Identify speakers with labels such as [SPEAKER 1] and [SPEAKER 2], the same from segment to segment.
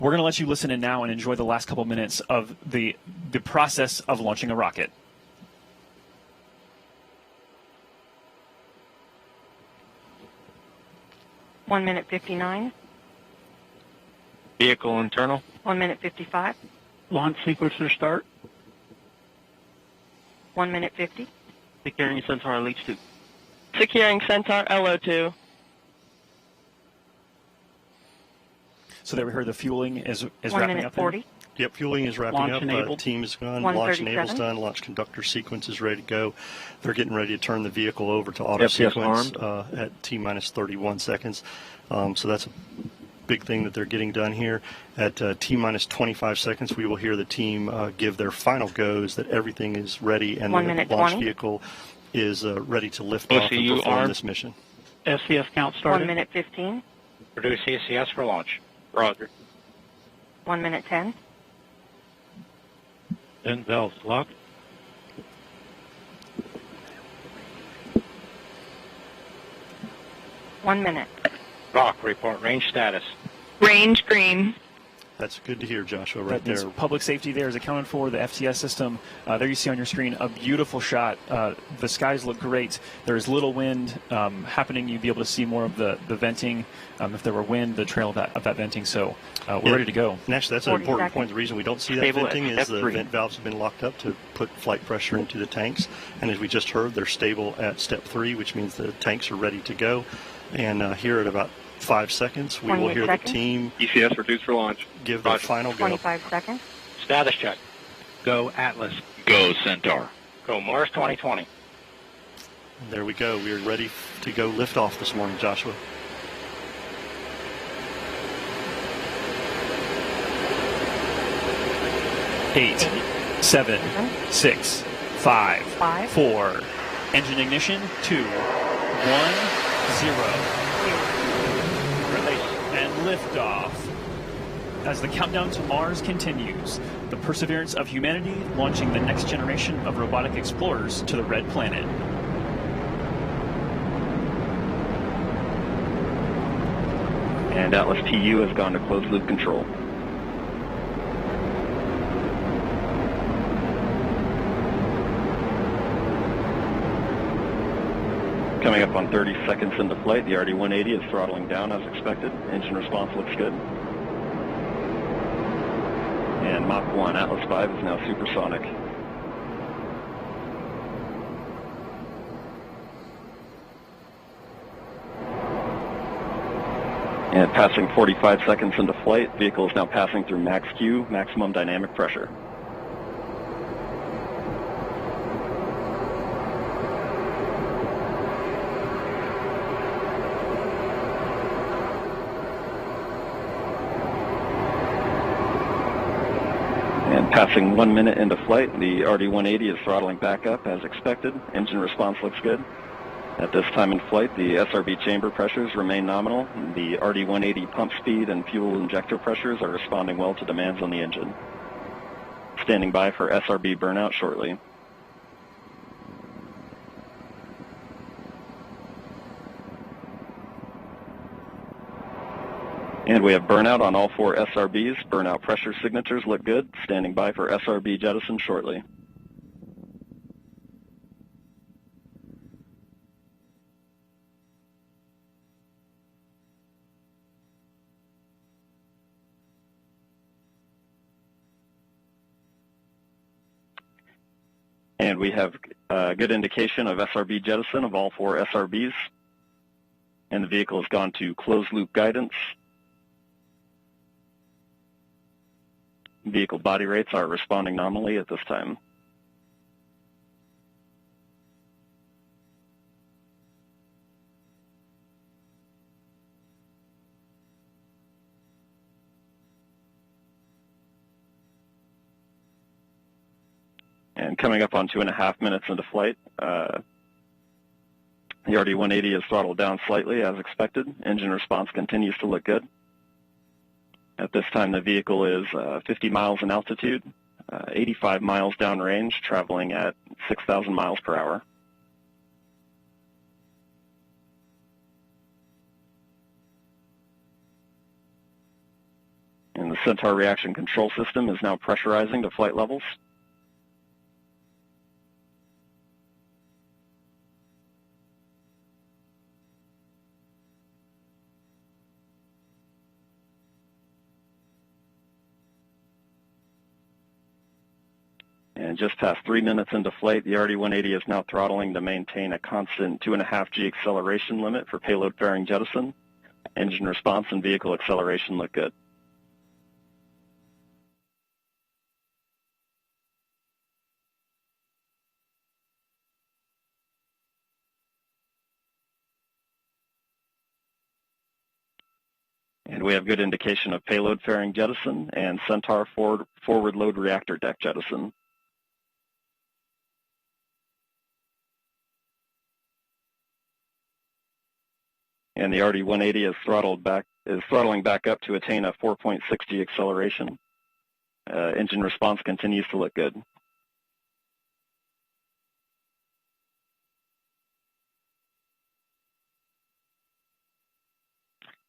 [SPEAKER 1] We're going to let you listen in now and enjoy the last couple minutes of the process of launching a rocket.
[SPEAKER 2] One minute 59.
[SPEAKER 3] Vehicle internal.
[SPEAKER 2] 1 minute 55.
[SPEAKER 4] Launch sequencer start.
[SPEAKER 2] 1 minute 50.
[SPEAKER 3] Securing Centaur Leech 2.
[SPEAKER 5] Securing Centaur LO2.
[SPEAKER 1] So there we heard the fueling is
[SPEAKER 2] 1
[SPEAKER 1] wrapping
[SPEAKER 2] minute
[SPEAKER 1] up.
[SPEAKER 2] 40.
[SPEAKER 6] Yep, fueling is wrapping
[SPEAKER 4] Launch
[SPEAKER 6] up.
[SPEAKER 4] enabled.
[SPEAKER 6] Team is gone. Launch enable's
[SPEAKER 2] 137.
[SPEAKER 6] done. Launch conductor sequence is ready to go. They're getting ready to turn the vehicle over to auto
[SPEAKER 3] FCS
[SPEAKER 6] sequence at T-minus 31 seconds. So that's a big thing that they're getting done here. At T-minus 25 seconds, we will hear the team give their final goes that everything is ready and
[SPEAKER 2] 1
[SPEAKER 6] the
[SPEAKER 2] minute
[SPEAKER 6] launch
[SPEAKER 2] 20.
[SPEAKER 6] vehicle is ready to lift off and
[SPEAKER 3] OCU
[SPEAKER 6] perform
[SPEAKER 3] armed.
[SPEAKER 6] this mission.
[SPEAKER 4] SCS count
[SPEAKER 2] 1
[SPEAKER 4] started.
[SPEAKER 2] minute 15.
[SPEAKER 3] Produce CCS for launch. Roger.
[SPEAKER 2] 1 minute 10.
[SPEAKER 3] Then valves locked.
[SPEAKER 2] One minute.
[SPEAKER 3] Rock, report range status.
[SPEAKER 5] Range green.
[SPEAKER 6] That's good to hear, Joshua, right
[SPEAKER 1] That means
[SPEAKER 6] there.
[SPEAKER 1] public safety there is accounted for, the FTS system. There you see on your screen a beautiful shot. The skies look great. There is little wind happening. You'd be able to see more of the venting. If there were wind, the trail of that venting. So we're ready to go.
[SPEAKER 6] And actually, that's an
[SPEAKER 2] 40
[SPEAKER 6] important
[SPEAKER 2] seconds.
[SPEAKER 6] point. The reason we don't see that
[SPEAKER 3] Stable at
[SPEAKER 6] venting is the
[SPEAKER 3] F3.
[SPEAKER 6] vent valves have been locked up to put flight pressure into the tanks. And as we just heard, they're stable at step 3, which means the tanks are ready to go. And here at about 5 seconds, we
[SPEAKER 2] 28
[SPEAKER 6] will hear
[SPEAKER 2] seconds.
[SPEAKER 6] the team
[SPEAKER 3] ECS reduced for launch.
[SPEAKER 6] give their
[SPEAKER 3] Roger.
[SPEAKER 6] final go.
[SPEAKER 2] 25 seconds.
[SPEAKER 3] Status check. Go Atlas.
[SPEAKER 7] Go, Centaur.
[SPEAKER 3] Go Mars 2020.
[SPEAKER 6] There we go. We are ready to go lift off this morning, Joshua.
[SPEAKER 1] Eight, 7, 6, 5,
[SPEAKER 2] Five.
[SPEAKER 1] 4. Engine ignition. 2, 1, 0.
[SPEAKER 3] Release.
[SPEAKER 1] And liftoff. As the countdown to Mars continues, the perseverance of humanity launching the next generation of robotic explorers to the Red Planet.
[SPEAKER 8] And Atlas TU has gone to closed loop control. Coming up on 30 seconds into flight, the RD-180 is throttling down as expected. Engine response looks good. And Mach 1 Atlas V is now supersonic. And passing 45 seconds into flight, vehicle is now passing through max Q, maximum dynamic pressure. And passing 1 minute into flight, the RD-180 is throttling back up as expected. Engine response looks good. At this time in flight, the SRB chamber pressures remain nominal. The RD-180 pump speed and fuel injector pressures are responding well to demands on the engine. Standing by for SRB burnout shortly. And we have burnout on all 4 SRBs. Burnout pressure signatures look good. Standing by for SRB jettison shortly. And we have a good indication of SRB jettison of all 4 SRBs. And the vehicle has gone to closed loop guidance. Vehicle body rates are responding nominally at this time. And coming up on 2.5 minutes into flight, the RD-180 is throttled down slightly as expected. Engine response continues to look good. At this time, the vehicle is 50 miles in altitude, 85 miles downrange, traveling at 6,000 miles per hour. And the Centaur reaction control system is now pressurizing to flight levels. And just past 3 minutes into flight, the RD-180 is now throttling to maintain a constant 2.5 G acceleration limit for payload fairing jettison. Engine response and vehicle acceleration look good. And we have good indication of payload fairing jettison and Centaur forward load reactor deck jettison. And the RD-180 is throttling back up to attain a 4.6 G acceleration. Engine response continues to look good.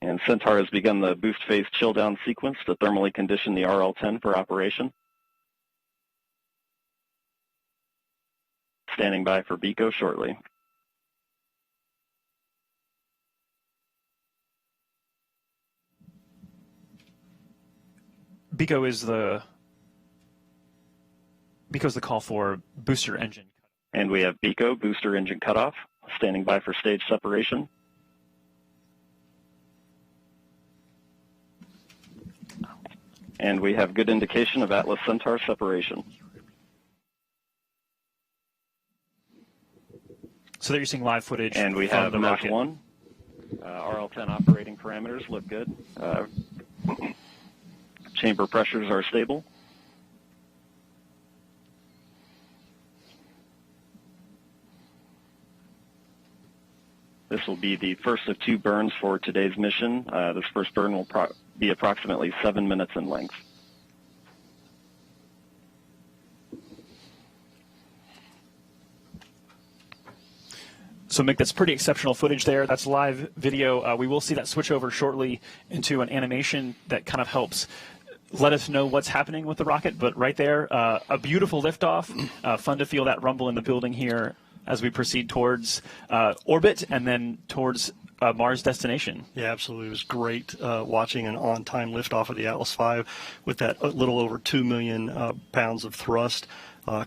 [SPEAKER 8] And Centaur has begun the boost phase chill down sequence to thermally condition the RL-10 for operation. Standing by for BECO shortly.
[SPEAKER 1] BECO's the call for booster engine.
[SPEAKER 8] And we have BECO, booster engine cutoff, standing by for stage separation. And we have good indication of Atlas Centaur separation.
[SPEAKER 1] So there you're seeing live footage.
[SPEAKER 8] And we
[SPEAKER 1] from
[SPEAKER 8] have
[SPEAKER 1] the rocket.
[SPEAKER 8] MES-1. RL-10 operating parameters look good. Chamber pressures are stable. This will be the first of 2 burns for today's mission. This first burn will be approximately 7 minutes in length.
[SPEAKER 1] So, Mick, that's pretty exceptional footage there. That's live video. We will see that switch over shortly into an animation that kind of helps let us know what's happening with the rocket. But right there, a beautiful liftoff. Fun to feel that rumble in the building here as we proceed towards orbit and then towards Mars destination.
[SPEAKER 6] Yeah, absolutely. It was great watching an on-time liftoff of the Atlas V with that little over 2 million pounds of thrust.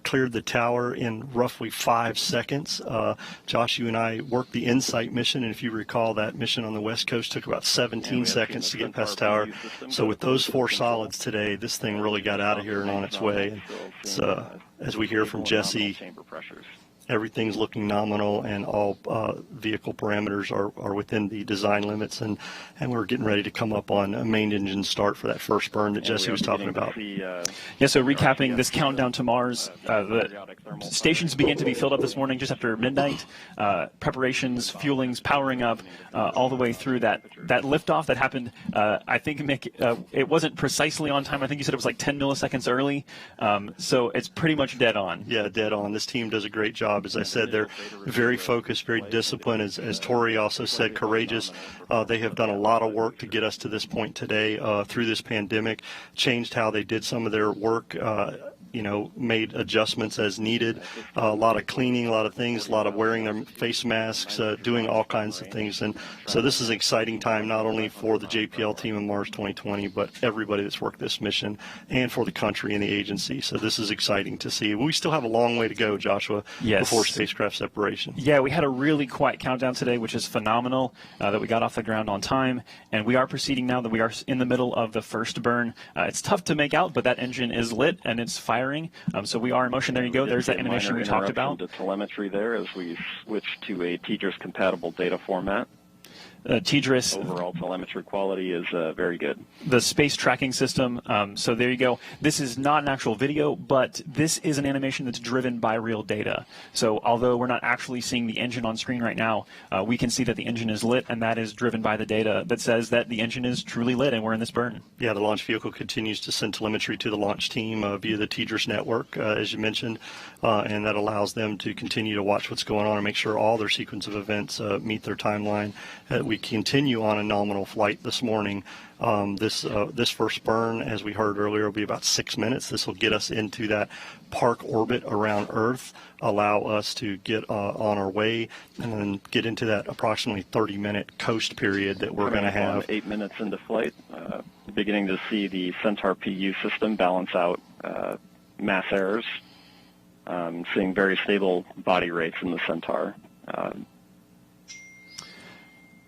[SPEAKER 6] Cleared the tower in roughly 5 seconds. Josh, you and I worked the InSight mission, and if you recall, that mission on the West Coast took about 17 seconds to get past tower. So with those 4 solids today, this thing really got out of here and on its way. It's, as we hear from Jesse, everything's looking nominal, and all vehicle parameters are within the design limits, and we're getting ready to come up on a main engine start for that first burn that Jesse was talking about.
[SPEAKER 1] Yeah, so recapping this countdown to Mars, the stations began to be filled up this morning just after midnight. Preparations, fuelings, powering up, all the way through that liftoff that happened. I think, Mick, it wasn't precisely on time. I think you said it was like 10 milliseconds early. So it's pretty much dead on.
[SPEAKER 6] Yeah, dead on. This team does a great job. As I said, they're very focused, very disciplined. As Tori also said, courageous. They have done a lot of work to get us to this point today through this pandemic, changed how they did some of their work, made adjustments as needed, a lot of cleaning, a lot of things, a lot of wearing their face masks, doing all kinds of things. And so this is an exciting time, not only for the JPL team in Mars 2020, but everybody that's worked this mission and for the country and the agency. So this is exciting to see. We still have a long way to go, Joshua, before spacecraft separation.
[SPEAKER 1] Yeah, we had a really quiet countdown today, which is phenomenal, that we got off the ground on time. And we are proceeding now that we are in the middle of the first burn. It's tough to make out, but that engine is lit and it's firing. So we are in motion. There you go. There's that animation we talked about.
[SPEAKER 8] The telemetry there as we switch to a TDRS compatible data format.
[SPEAKER 1] TDRS.
[SPEAKER 8] Overall telemetry quality is very good.
[SPEAKER 1] The space tracking system. So there you go. This is not an actual video, but this is an animation that's driven by real data. So although we're not actually seeing the engine on screen right now, we can see that the engine is lit, and that is driven by the data that says that the engine is truly lit and we're in this burn.
[SPEAKER 6] Yeah, the launch vehicle continues to send telemetry to the launch team via the TDRS network, as you mentioned, and that allows them to continue to watch what's going on and make sure all their sequence of events meet their timeline. We we continue on a nominal flight this morning. This first burn, as we heard earlier, will be about 6 minutes. This will get us into that park orbit around Earth, allow us to get on our way, and then get into that approximately 30-minute coast period that we're going to have.
[SPEAKER 8] 8 minutes into flight, beginning to see the Centaur PU system balance out mass errors, seeing very stable body rates in the Centaur.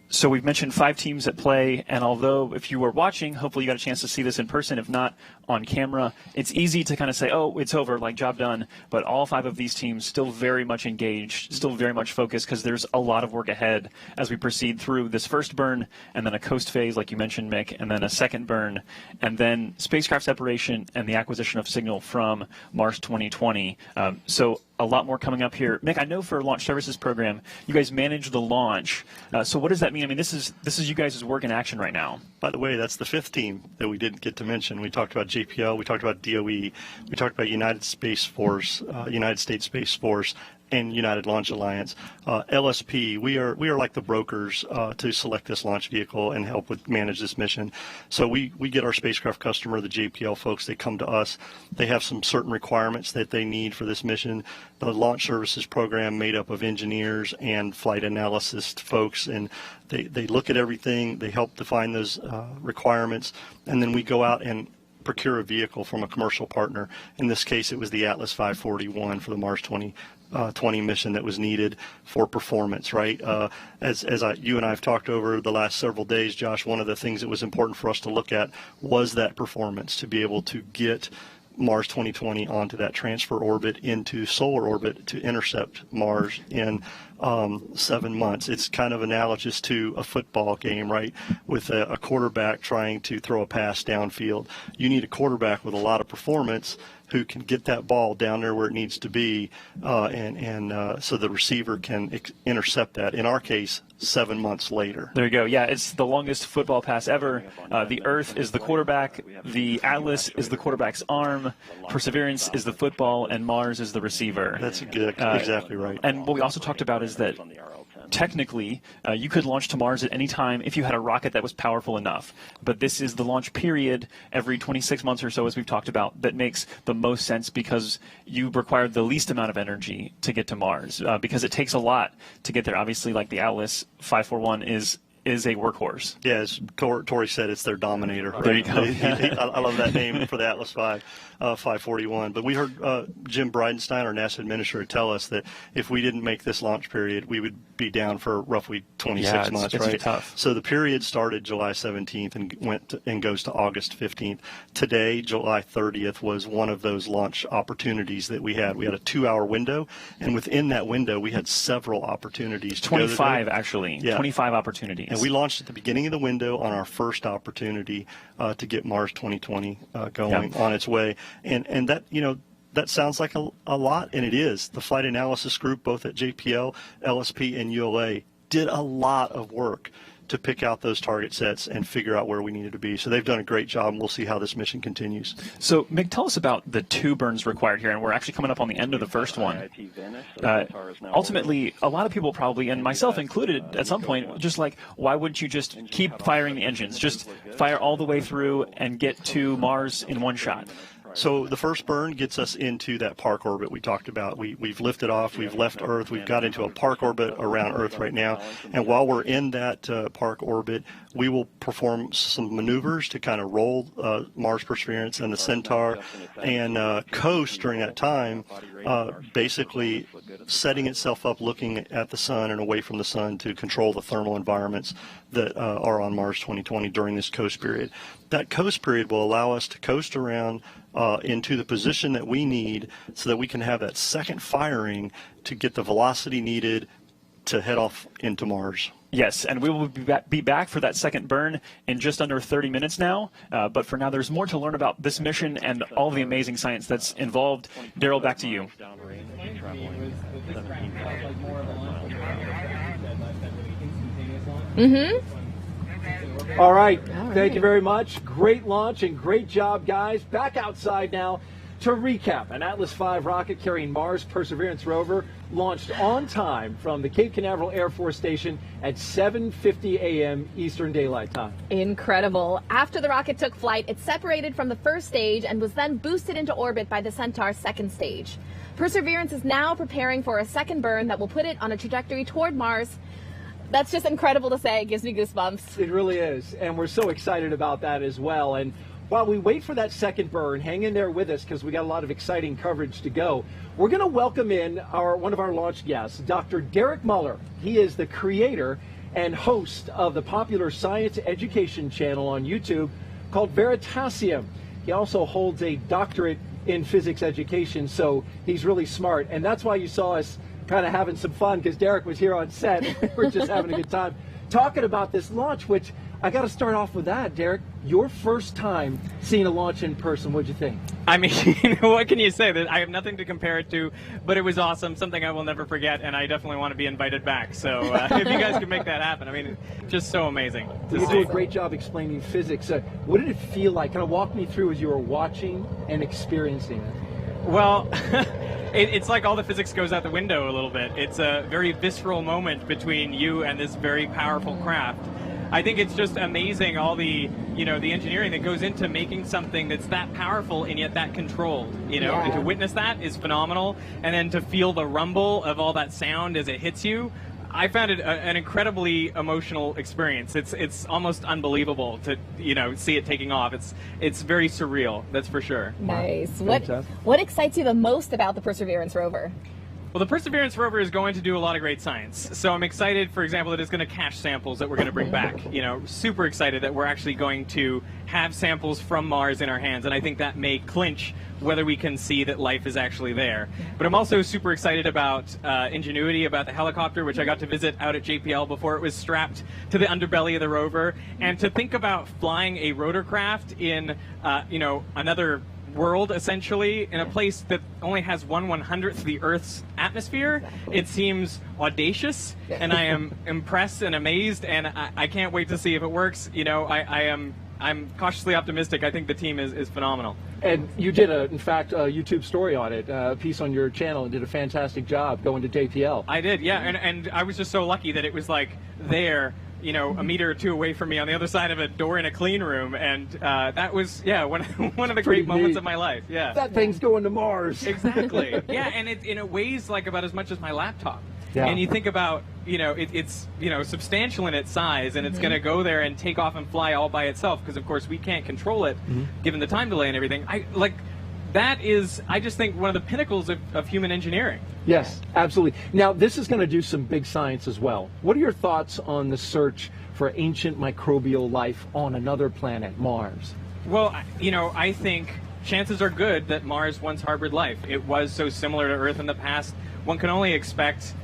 [SPEAKER 1] So we've mentioned 5 teams at play, and although if you were watching, hopefully you got a chance to see this in person, if not on camera, it's easy to kind of say, oh, it's over, like job done, but all 5 of these teams still very much engaged, still very much focused, because there's a lot of work ahead as we proceed through this first burn, and then a coast phase, like you mentioned, Mick, and then a second burn, and then spacecraft separation and the acquisition of signal from Mars 2020. So a lot more coming up here. Mick, I know for Launch Services Program, you guys manage the launch. So what does that mean? I mean, this is you guys' work in action right now.
[SPEAKER 6] By the way, that's the 5th team that we didn't get to mention. We talked about JPL, we talked about DOE, we talked about United States Space Force, and United Launch Alliance. LSP, we are like the brokers to select this launch vehicle and help with manage this mission. So we get our spacecraft customer, the JPL folks, they come to us. They have some certain requirements that they need for this mission. The Launch Services Program made up of engineers and flight analysis folks, and they look at everything, they help define those requirements, and then we go out and procure a vehicle from a commercial partner. In this case, it was the Atlas 541 for the Mars 2020 mission that was needed for performance, right? As you and I have talked over the last several days, Josh, one of the things that was important for us to look at was that performance, to be able to get Mars 2020 onto that transfer orbit into solar orbit to intercept Mars in 7 months. It's kind of analogous to a football game, right? With a quarterback trying to throw a pass downfield. You need a quarterback with a lot of performance who can get that ball down there where it needs to be, so the receiver can intercept that. In our case, 7 months later.
[SPEAKER 1] There you go. Yeah, it's the longest football pass ever. The Earth is the quarterback. The Atlas is the quarterback's arm. Perseverance is the football, and Mars is the receiver.
[SPEAKER 6] That's exactly right.
[SPEAKER 1] And what we also talked about is that technically, you could launch to Mars at any time if you had a rocket that was powerful enough. But this is the launch period every 26 months or so, as we've talked about, that makes the most sense because you require the least amount of energy to get to Mars, because it takes a lot to get there. Obviously, like the Atlas 541 is a workhorse.
[SPEAKER 6] Yeah, as Tori said, it's their Dominator. Right?
[SPEAKER 1] There you go.
[SPEAKER 6] I love that name for the Atlas 541. But we heard Jim Bridenstine, our NASA administrator, tell us that if we didn't make this launch period, we would be down for roughly 26 months.
[SPEAKER 1] It's
[SPEAKER 6] right?
[SPEAKER 1] tough.
[SPEAKER 6] So the period started July 17th and goes to August 15th. Today, July 30th, was one of those launch opportunities that we had. We had a 2-hour window, and within that window, we had several opportunities.
[SPEAKER 1] 25, actually.
[SPEAKER 6] Yeah.
[SPEAKER 1] 25 opportunities.
[SPEAKER 6] And we launched at the beginning of the window on our first opportunity to get Mars 2020 going on its way. And that, that sounds like a lot, and it is. The flight analysis group, both at JPL, LSP, and ULA, did a lot of work to pick out those target sets and figure out where we needed to be. So they've done a great job, and we'll see how this mission continues.
[SPEAKER 1] So, Mick, tell us about the 2 burns required here, and we're actually coming up on the end of the first one. Ultimately, a lot of people probably, and myself included at some point, just like, why wouldn't you just keep firing the engines? Just fire all the way through and get to Mars in one shot.
[SPEAKER 6] So the first burn gets us into that park orbit we talked about. We've lifted off, we've left Earth, we've got into a park orbit around Earth right now. And while we're in that park orbit, we will perform some maneuvers to kind of roll Mars Perseverance and the Centaur and coast during that time, basically setting itself up looking at the sun and away from the sun to control the thermal environments that are on Mars 2020 during this coast period. That coast period will allow us to coast around into the position that we need so that we can have that second firing to get the velocity needed to head off into Mars.
[SPEAKER 1] Yes, and we will be back for that second burn in just under 30 minutes now. But for now, there's more to learn about this mission and all the amazing science that's involved. Daryl, back to you.
[SPEAKER 7] All right. Thank you very much. Great launch and great job, guys. Back outside now. To recap, an Atlas V rocket carrying Mars Perseverance rover launched on time from the Cape Canaveral Air Force Station at 7:50 a.m. Eastern Daylight Time.
[SPEAKER 9] Incredible. After the rocket took flight, it separated from the first stage and was then boosted into orbit by the Centaur's second stage. Perseverance is now preparing for a second burn that will put it on a trajectory toward Mars. That's just incredible to say. It gives me goosebumps.
[SPEAKER 7] It really is, and we're so excited about that as well. And while we wait for that second burn, hang in there with us because we got a lot of exciting coverage to go. We're going to welcome in one of our launch guests, Dr. Derek Muller. He is the creator and host of the popular science education channel on YouTube called Veritasium. He also holds a doctorate in physics education, so he's really smart. And that's why you saw us kind of having some fun, because Derek was here on set and we're just having a good time talking about this launch, which I got to start off with that, Derek. Your first time seeing a launch in person, what'd you think?
[SPEAKER 10] I mean, what can you say? I have nothing to compare it to, but it was awesome, something I will never forget, and I definitely want to be invited back. So if you guys could make that happen, I mean, just so amazing to
[SPEAKER 7] You
[SPEAKER 10] see.
[SPEAKER 7] do a great job explaining physics. What did it feel like? Kind of walk me through as you were watching and experiencing it.
[SPEAKER 10] Well, it's like all the physics goes out the window a little bit. It's a very visceral moment between you and this very powerful craft. I think it's just amazing, all the, the engineering that goes into making something that's that powerful and yet that controlled,
[SPEAKER 9] Yeah.
[SPEAKER 10] and to witness that is phenomenal. And then to feel the rumble of all that sound as it hits you, I found it an incredibly emotional experience. It's almost unbelievable to, see it taking off. It's very surreal, that's for sure.
[SPEAKER 9] Nice.
[SPEAKER 7] Fantastic.
[SPEAKER 9] What excites you the most about the Perseverance rover?
[SPEAKER 10] Well, the Perseverance rover is going to do a lot of great science. So I'm excited, for example, that it's going to cache samples that we're going to bring back. Super excited that we're actually going to have samples from Mars in our hands. And I think that may clinch whether we can see that life is actually there. But I'm also super excited about Ingenuity, about the helicopter, which I got to visit out at JPL before it was strapped to the underbelly of the rover. And to think about flying a rotorcraft in, another world, essentially, in a place that only has 1/100th the Earth's atmosphere, it seems audacious, and I am impressed and amazed, and I can't wait to see if it works. I'm cautiously optimistic. I think the team is phenomenal.
[SPEAKER 7] And you did, in fact, a YouTube story on it, a piece on your channel, and did a fantastic job going to JPL.
[SPEAKER 10] I did, yeah, and I was just so lucky that it was like there, a meter or two away from me on the other side of a door in a clean room, and that was, one of the great moments
[SPEAKER 7] neat.
[SPEAKER 10] of my life. Yeah,
[SPEAKER 7] That thing's going to Mars.
[SPEAKER 10] exactly. Yeah, and it weighs like about as much as my laptop.
[SPEAKER 7] Yeah.
[SPEAKER 10] And you think about, it's substantial in its size, and it's going to go there and take off and fly all by itself, because of course we can't control it, given the time delay and everything. That is, I just think, one of the pinnacles of human engineering.
[SPEAKER 7] Yes, absolutely. Now, this is going to do some big science as well. What are your thoughts on the search for ancient microbial life on another planet, Mars?
[SPEAKER 10] Well, I think chances are good that Mars once harbored life. It was so similar to Earth in the past. One can only expect,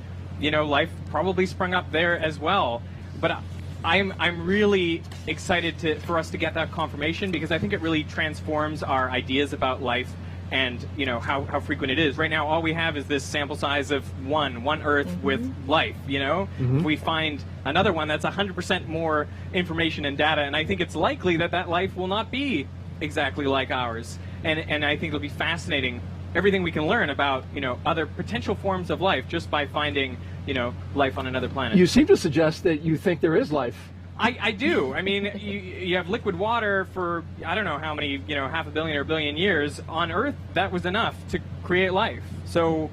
[SPEAKER 10] life probably sprung up there as well. But I'm really excited for us to get that confirmation, because I think it really transforms our ideas about life and how frequent it is. Right now, all we have is this sample size of one Earth with life. If we find another one, that's 100% more information and data, and I think it's likely that life will not be exactly like ours. And I think it'll be fascinating, everything we can learn about other potential forms of life just by finding life on another planet.
[SPEAKER 7] You seem to suggest that you think there is life.
[SPEAKER 10] I do. I mean, you have liquid water for, I don't know how many, half a billion or a billion years. On Earth, that was enough to create life. So,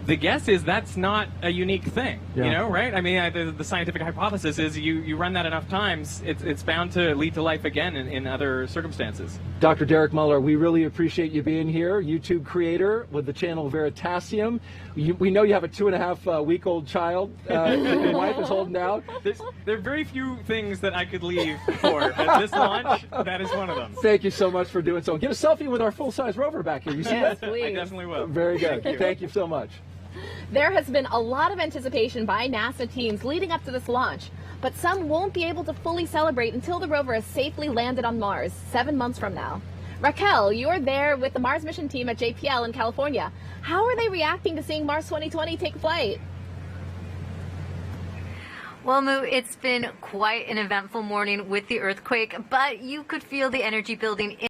[SPEAKER 10] the guess is that's not a unique thing, right? I mean, the scientific hypothesis is you run that enough times, it's bound to lead to life again in other circumstances.
[SPEAKER 7] Dr. Derek Muller, we really appreciate you being here, YouTube creator with the channel Veritasium. We know you have a 2.5-week-old child that your wife is holding out.
[SPEAKER 10] There are very few things that I could leave for at this launch. That is one of them.
[SPEAKER 7] Thank you so much for doing so. Get a selfie with our full-size rover back here. You see
[SPEAKER 9] Yes,
[SPEAKER 7] that?
[SPEAKER 9] please.
[SPEAKER 10] I definitely will.
[SPEAKER 7] Very good. Thank you so much.
[SPEAKER 9] There has been a lot of anticipation by NASA teams leading up to this launch, but some won't be able to fully celebrate until the rover has safely landed on Mars 7 months from now. Raquel, you're there with the Mars mission team at JPL in California. How are they reacting to seeing Mars 2020 take flight?
[SPEAKER 11] Well, Moo, it's been quite an eventful morning with the earthquake, but you could feel the energy building in